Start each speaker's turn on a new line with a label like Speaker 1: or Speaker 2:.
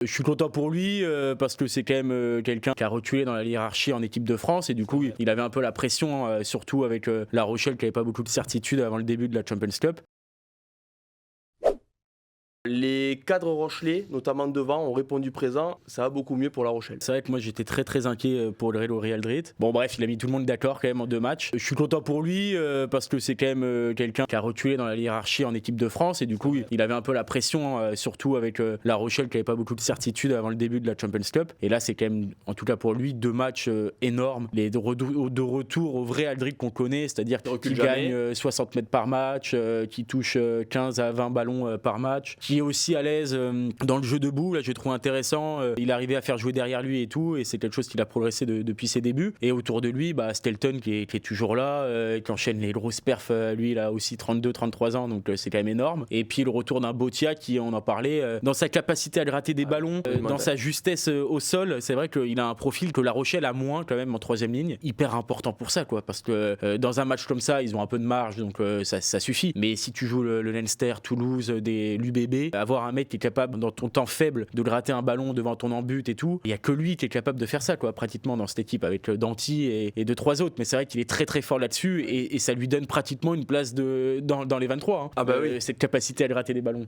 Speaker 1: Je suis content pour lui parce que c'est quand même quelqu'un qui a reculé dans la hiérarchie en équipe de France et du coup il avait un peu la pression, surtout avec La Rochelle qui n'avait pas beaucoup de certitude avant le début de la Champions Cup.
Speaker 2: Les cadres rochelais, notamment devant, ont répondu présent. Ça va beaucoup mieux pour La Rochelle.
Speaker 1: C'est vrai que moi j'étais très inquiet pour le Real Madrid. Bon bref, il a mis tout le monde d'accord quand même en 2 matchs. Je suis content pour lui parce que c'est quand même quelqu'un qui a reculé dans la hiérarchie en équipe de France et du coup il avait un peu la pression, surtout avec La Rochelle qui n'avait pas beaucoup de certitude avant le début de la Champions Cup. Et là c'est quand même, en tout cas pour lui, 2 matchs énormes. Les de retour au vrai Aldric qu'on connaît, c'est-à-dire qu'il gagne 60 mètres par match, qui touche 15 à 20 ballons par match, qui est aussi à l'aise dans le jeu debout. Là, je trouve intéressant. Il arrivait à faire jouer derrière lui et tout, et c'est quelque chose qu'il a progressé depuis ses débuts. Et autour de lui, Stelton qui est toujours là, qui enchaîne les grosses perfs. Lui, il a aussi 32-33 ans, donc c'est quand même énorme. Et puis le retour d'un Botia qui, on en parlait, dans sa capacité à gratter des ballons, dans sa justesse au sol. C'est vrai qu'il a un profil que La Rochelle a moins quand même en 3e ligne. Hyper important pour ça, quoi, parce que dans un match comme ça, ils ont un peu de marge, donc ça suffit. Mais si tu joues le Leinster, Toulouse, l'UBB, avoir un mec qui est capable dans ton temps faible de gratter un ballon devant ton embut et tout, il n'y a que lui qui est capable de faire ça, quoi, pratiquement dans cette équipe avec Danty et 2-3 autres. Mais c'est vrai qu'il est très fort là-dessus et ça lui donne pratiquement une place dans les 23, hein.
Speaker 2: Ah bah oui.
Speaker 1: Cette capacité à gratter des ballons.